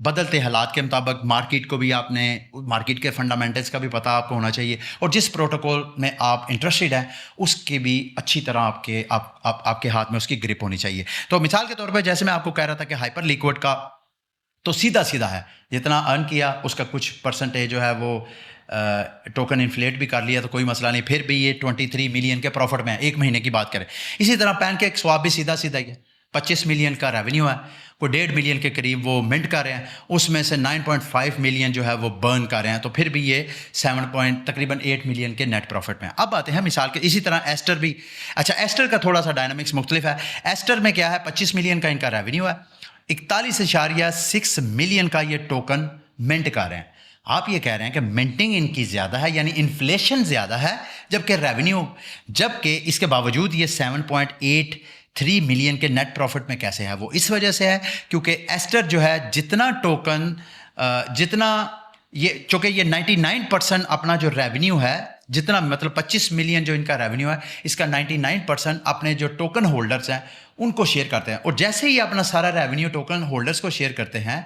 بدلتے حالات کے مطابق مارکیٹ کو بھی آپ نے مارکیٹ کے فنڈامنٹلز کا بھی پتہ آپ کو ہونا چاہیے، اور جس پروٹوکول میں آپ انٹرسٹڈ ہیں اس کی بھی اچھی طرح آپ کے ہاتھ میں اس کی گرپ ہونی چاہیے. تو مثال کے طور پہ جیسے میں آپ کو کہہ رہا تھا کہ ہائپر لیکوڈ کا تو سیدھا ہے، جتنا ارن کیا اس کا کچھ پرسنٹیج جو ہے وہ ٹوکن انفلیٹ بھی کر لیا تو کوئی مسئلہ نہیں، پھر بھی یہ 23 ملین کے پروفٹ میں ایک مہینے کی بات کریں. اسی طرح پین کیک سواپ بھی سیدھا ہی ہے، 25 ملین کا ریونیو ہے، کوئی 1.5 ملین کے قریب وہ منٹ کر رہے ہیں، اس میں سے 9.5 ملین جو ہے وہ برن کر رہے ہیں، تو پھر بھی یہ تقریباً 8 ملین کے نیٹ پروفٹ میں. اب آتے ہیں مثال کے، اسی طرح ایسٹر بھی. اچھا ایسٹر کا تھوڑا سا ڈائنامکس مختلف ہے. ایسٹر میں کیا ہے، 25 ملین کا ان کا ریونیو ہے، 41.6 ملین کا یہ ٹوکن منٹ کر رہے ہیں. آپ یہ کہہ رہے ہیں کہ منٹنگ ان کی زیادہ ہے، یعنی انفلیشن زیادہ ہے، جبکہ ریونیو، جبکہ اس کے باوجود یہ 7.83 ملین کے نیٹ پروفٹ میں کیسے ہے؟ وہ اس وجہ سے ہے کیونکہ ایسٹر جو ہے جتنا ٹوکن چونکہ یہ 99% اپنا جو ریونیو ہے، جتنا مطلب 25 ملین جو ان کا ریونیو ہے، اس کا 99% اپنے جو ٹوکن ہولڈرز ہیں ان کو شیئر کرتے ہیں، اور جیسے ہی اپنا سارا ریونیو ٹوکن ہولڈرز کو شیئر کرتے ہیں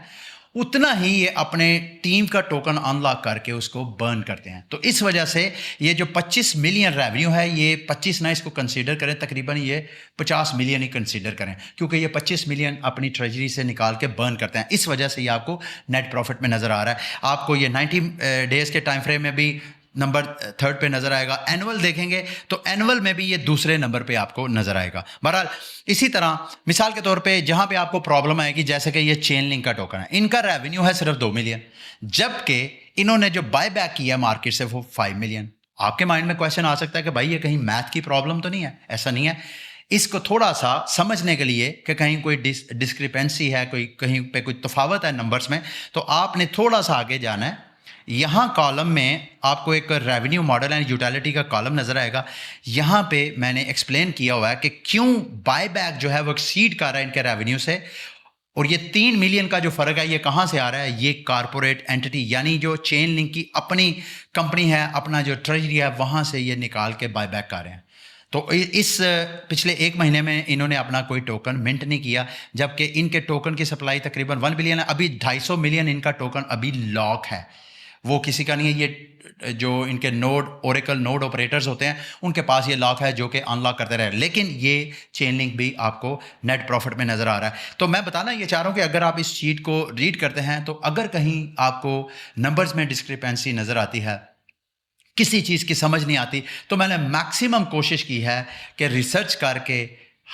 اتنا ہی یہ اپنے ٹیم کا ٹوکن ان لاک کر کے اس کو برن کرتے ہیں. تو اس وجہ سے یہ جو 25 ملین ریونیو ہے، یہ 25 نہ اس کو کنسیڈر کریں، تقریباً یہ 50 ملین ہی کنسیڈر کریں، کیونکہ یہ 25 ملین اپنی ٹریجری سے نکال کے برن کرتے ہیں. اس وجہ سے یہ آپ کو نیٹ پروفٹ میں نظر آ رہا ہے. آپ کو یہ 90 ڈیز کے ٹائم فریم میں بھی نمبر 3 پہ نظر آئے گا. اینول دیکھیں گے تو اینول میں بھی یہ دوسرے نمبر پہ آپ کو نظر آئے گا. بہرحال اسی طرح مثال کے طور پہ جہاں پہ آپ کو پرابلم آئے گی، جیسے کہ یہ چین لنک کا ٹوکن ہے، ان کا ریونیو ہے صرف 2 ملین، جبکہ انہوں نے جو بائی بیک کیا مارکیٹ سے وہ 5 ملین. آپ کے مائنڈ میں کویشچن آ سکتا ہے کہ بھائی یہ کہیں میتھ کی پرابلم تو نہیں ہے؟ ایسا نہیں ہے. اس کو تھوڑا سا سمجھنے کے لیے کہ کہیں کوئی ڈسکرپنسی ہے، کہیں پہ کوئی تفاوت ہے نمبرز میں، تو آپ نے تھوڑا سا آگے جانا ہے. یہاں کالم میں آپ کو ایک ریونیو ماڈل اینڈ یوٹیلٹی کا کالم نظر آئے گا. یہاں پہ میں نے ایکسپلین کیا ہوا ہے کہ کیوں بائی بیک جو ہے وہ ایکسیڈ کر رہا ہے ان کے ریونیو سے، اور یہ 3 ملین کا جو فرق ہے یہ کہاں سے آ رہا ہے؟ یہ کارپوریٹ اینٹی، یعنی جو چین لنک کی اپنی کمپنی ہے، اپنا جو ٹریجری ہے، وہاں سے یہ نکال کے بائی بیک کر رہے ہیں. تو اس پچھلے ایک مہینے میں انہوں نے اپنا کوئی ٹوکن منٹ نہیں کیا، جبکہ ان کے ٹوکن کی سپلائی تقریباً 1 بلین ہے. ابھی 250 ملین ان کا ٹوکن ابھی لاک ہے، وہ کسی کا نہیں ہے. یہ جو ان کے اوریکل نوڈ آپریٹرز ہوتے ہیں ان کے پاس یہ لاک ہے جو کہ ان لاک کرتے رہے، لیکن یہ چین لنک بھی آپ کو نیٹ پروفٹ میں نظر آ رہا ہے. تو میں بتانا یہ چاہ رہا ہوں کہ اگر آپ اس شیٹ کو ریڈ کرتے ہیں تو اگر کہیں آپ کو نمبرز میں ڈسکرپنسی نظر آتی ہے، کسی چیز کی سمجھ نہیں آتی، تو میں نے میکسیمم کوشش کی ہے کہ ریسرچ کر کے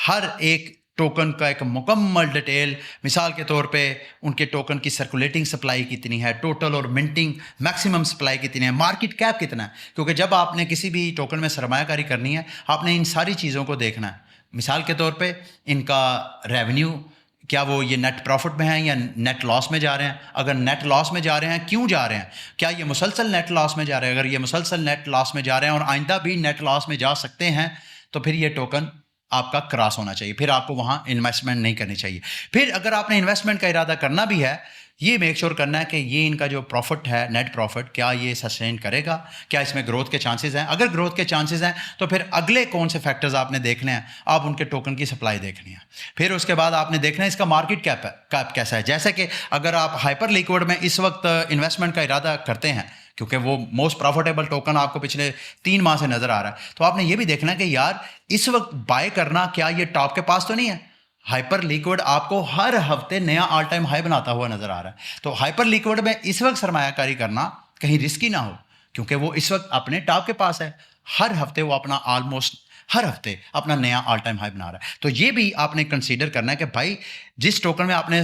ہر ایک ٹوکن کا ایک مکمل ڈیٹیل، مثال کے طور پہ ان کے ٹوکن کی سرکولیٹنگ سپلائی کتنی ہے، ٹوٹل اور منٹنگ میکسیمم سپلائی کتنی ہے، مارکیٹ کیپ کتنا ہے، کیونکہ جب آپ نے کسی بھی ٹوکن میں سرمایہ کاری کرنی ہے آپ نے ان ساری چیزوں کو دیکھنا ہے. مثال کے طور پہ ان کا ریونیو کیا وہ یہ نیٹ پروفٹ میں ہیں یا نیٹ لاس میں جا رہے ہیں؟ اگر نیٹ لاس میں جا رہے ہیں کیوں جا رہے ہیں؟ کیا یہ مسلسل نیٹ لاس میں جا رہے ہیں؟ اگر یہ مسلسل نیٹ لاس میں جا رہے ہیں اور آئندہ بھی نیٹ لاس میں جا سکتے ہیں تو پھر یہ ٹوکن آپ کا کراس ہونا چاہیے، پھر آپ کو وہاں انویسٹمنٹ نہیں کرنی چاہیے. پھر اگر آپ نے انویسٹمنٹ کا ارادہ کرنا بھی ہے، یہ میک شور کرنا ہے کہ یہ ان کا جو پروفٹ ہے، نیٹ پروفٹ، کیا یہ سسٹین کرے گا، کیا اس میں گروتھ کے چانسز ہیں. اگر گروتھ کے چانسز ہیں تو پھر اگلے کون سے فیکٹرز آپ نے دیکھنے ہیں؟ آپ ان کے ٹوکن کی سپلائی دیکھنی ہے. پھر اس کے بعد آپ نے دیکھنا ہے اس کا مارکیٹ کیپ کیسا ہے. جیسے کہ اگر آپ ہائپر لیکوڈ میں اس وقت انویسٹمنٹ کا ارادہ کرتے ہیں، کیونکہ وہ موسٹ پروفیٹیبل ٹوکن آپ کو پچھلے 3 ماہ سے نظر آ رہا ہے، تو آپ نے یہ بھی دیکھنا ہے کہ یار اس وقت بائی کرنا کیا یہ ٹاپ کے پاس تو نہیں ہے. ہائپر لیکوڈ آپ کو ہر ہفتے نیا آل ٹائم ہائی بناتا ہوا نظر آ رہا ہے. تو ہائپر لیکوڈ میں اس وقت سرمایہ کاری کرنا کہیں رسکی نہ ہو، کیونکہ وہ اس وقت اپنے ٹاپ کے پاس ہے. ہر ہفتے وہ اپنا آلموسٹ ہر ہفتے اپنا نیا آل ٹائم ہائی بنا رہا ہے. تو یہ بھی آپ نے کنسیڈر کرنا ہے کہ بھائی جس ٹوکن میں آپ نے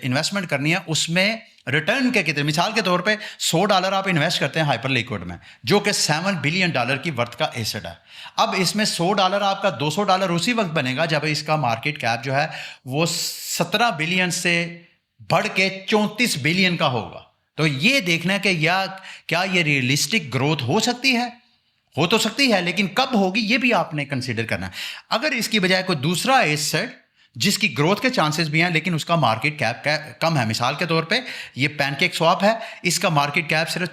انویسٹمنٹ کرنی ہے اس میں ریٹرن کے کتنے. مثال کے طور پہ $100 آپ انویسٹ کرتے ہیں ہائپر لیکوڈ میں، جو کہ $7 بلین کی ورتھ کا ایسٹ ہے. اب اس میں $100 آپ کا $200 اسی وقت بنے گا جب اس کا مارکیٹ کیپ جو ہے وہ 17 بلین سے بڑھ کے 34 بلین کا ہوگا. تو یہ دیکھنا ہے کہ کیا یہ ریئلسٹک گروتھ ہو سکتی ہے؟ ہو تو سکتی ہے، لیکن کب ہوگی یہ بھی آپ نے کنسیڈر کرنا ہے. اگر اس کی بجائے کوئی دوسرا ایسٹ جس کی گروتھ کے چانسز بھی ہیں لیکن اس کا مارکیٹ کیپ کم ہے، مثال کے طور پہ یہ پین کیک سواپ ہے، اس کا مارکیٹ کیپ صرف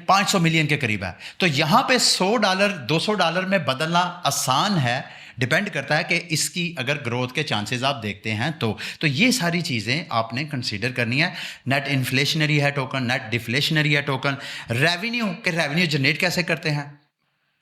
500 ملین کے قریب ہے. تو یہاں پہ $100 $200 میں بدلنا آسان ہے، ڈپینڈ کرتا ہے کہ اس کی اگر گروتھ کے چانسز آپ دیکھتے ہیں تو یہ ساری چیزیں آپ نے کنسیڈر کرنی ہے. نیٹ انفلیشنری ہے ٹوکن, نیٹ ڈیفلیشنری ہے ٹوکن, ریونیو جنریٹ کیسے کرتے ہیں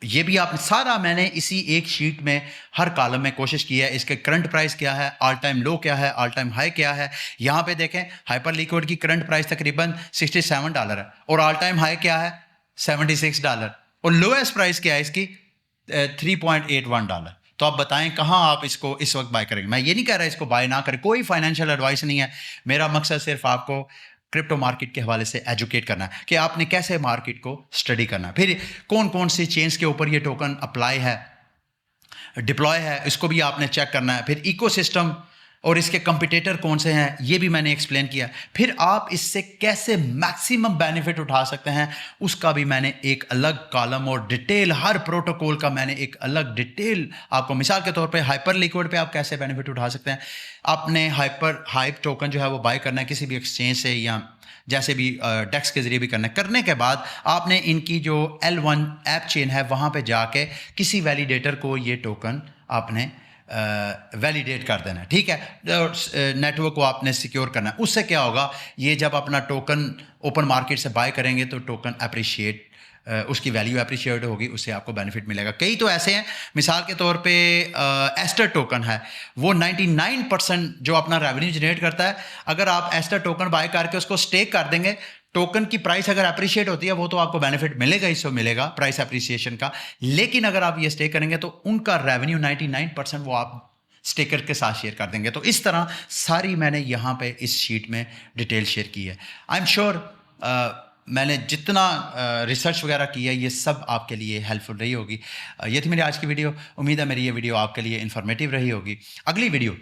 یہ بھی آپ سارا میں نے اسی ایک شیٹ میں ہر کالم میں کوشش کی ہے. اس کے کرنٹ پرائس کیا ہے, آل ٹائم لو کیا ہے, آل ٹائم ہائی کیا ہے. یہاں پہ دیکھیں ہائپر لیکوڈ کی کرنٹ پرائس تقریباً $67 ہے اور آل ٹائم ہائی کیا ہے $76 اور لویسٹ پرائس کیا ہے اس کی $3.81. تو آپ بتائیں کہاں آپ اس کو اس وقت بائی کریں گے. میں یہ نہیں کہہ رہا اس کو بائی نہ کریں, کوئی فائنینشیل ایڈوائس نہیں ہے. میرا مقصد صرف آپ کو کرپٹو مارکیٹ کے حوالے سے ایجوکیٹ کرنا ہے کہ آپ نے کیسے مارکیٹ کو اسٹڈی کرنا ہے. پھر کون کون سی چینز کے اوپر یہ ٹوکن اپلائی ہے, ڈپلوائے ہے, اس کو بھی آپ نے چیک کرنا ہے. پھر ایکو سسٹم اور اس کے کمپٹیٹر کون سے ہیں یہ بھی میں نے ایکسپلین کیا. پھر آپ اس سے کیسے میکسیمم بینیفٹ اٹھا سکتے ہیں اس کا بھی میں نے ایک الگ کالم اور ڈیٹیل, ہر پروٹوکول کا میں نے ایک الگ ڈیٹیل آپ کو. مثال کے طور پہ ہائپر لیکوڈ پہ آپ کیسے بینیفٹ اٹھا سکتے ہیں. آپ نے ہائپ ٹوکن جو ہے وہ بائی کرنا ہے کسی بھی ایکسچینج سے یا جیسے بھی ڈیکس کے ذریعے بھی کرنا ہے. کرنے کے بعد آپ نے ان کی جو L1 ایپ چین ہے وہاں پہ جا کے کسی ویلیڈیٹر کو یہ ٹوکن آپ نے ویلیڈیٹ کر دینا ہے. ٹھیک ہے, نیٹ ورک کو آپ نے سیکیور کرنا ہے. اس سے کیا ہوگا, یہ جب اپنا ٹوکن اوپن مارکیٹ سے بائی کریں گے تو ٹوکن اپریشیٹ, اس کی ویلیو اپریشیٹ ہوگی, اس سے آپ کو بینیفٹ ملے گا. کئی تو ایسے ہیں مثال کے طور پہ ایسٹر ٹوکن ہے, وہ 99% جو اپنا ریونیو جنریٹ کرتا ہے. اگر آپ ایسٹر ٹوکن بائی کر کے اس کو اسٹیک کر دیں گے, ٹوکن کی پرائس اگر اپریشیٹ ہوتی ہے وہ تو آپ کو بینیفٹ ملے گا, اس سے ملے گا پرائس اپریسیشن کا. لیکن اگر آپ یہ اسٹیک کریں گے تو ان کا ریونیو 99% وہ آپ اسٹیکر کے ساتھ شیئر کر دیں گے. تو اس طرح ساری میں نے یہاں پہ اس شیٹ میں ڈیٹیل شیئر کی ہے. آئی ایم شیور میں نے جتنا ریسرچ وغیرہ کی ہے یہ سب آپ کے لیے ہیلپ فل رہی ہوگی. یہ تھی میری آج کی ویڈیو. امید ہے میری یہ ویڈیو آپ کے لیے انفارمیٹیو رہی ہوگی. اگلی ویڈیو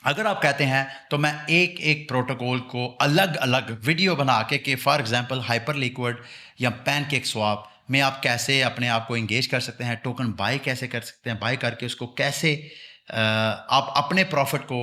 اگر آپ کہتے ہیں تو میں ایک پروٹوکول کو الگ الگ ویڈیو بنا کے کہ فار ایگزامپل ہائپر لیکوڈ یا پین کیک سواپ میں آپ کیسے اپنے آپ کو انگیج کر سکتے ہیں, ٹوکن بائی کیسے کر سکتے ہیں, بائی کر کے اس کو کیسے آپ اپنے پروفٹ کو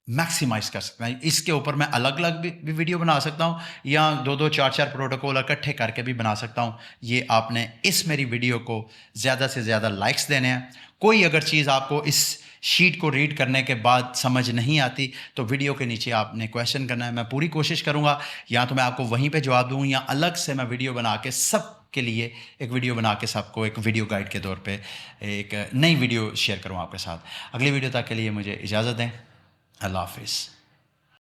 میکسیمائز کر سکتے ہیں, اس کے اوپر میں الگ الگ بھی ویڈیو بنا سکتا ہوں یا 2 4 پروٹوکول اکٹھے کر کے بھی بنا سکتا ہوں. یہ آپ نے اس میری ویڈیو کو زیادہ سے زیادہ لائکس دینے ہیں. کوئی اگر چیز آپ کو اس شیٹ کو ریڈ کرنے کے بعد سمجھ نہیں آتی تو ویڈیو کے نیچے آپ نے کویشچن کرنا ہے. میں پوری کوشش کروں گا یا تو میں آپ کو وہیں پہ جواب دوں یا الگ سے میں ویڈیو بنا کے سب کے لیے ایک ویڈیو بنا کے سب کو ایک ویڈیو گائیڈ کے طور پہ ایک نئی ویڈیو شیئر کروں آپ کے ساتھ. اگلی ویڈیو تک کے لیے مجھے اجازت دیں. اللہ حافظ.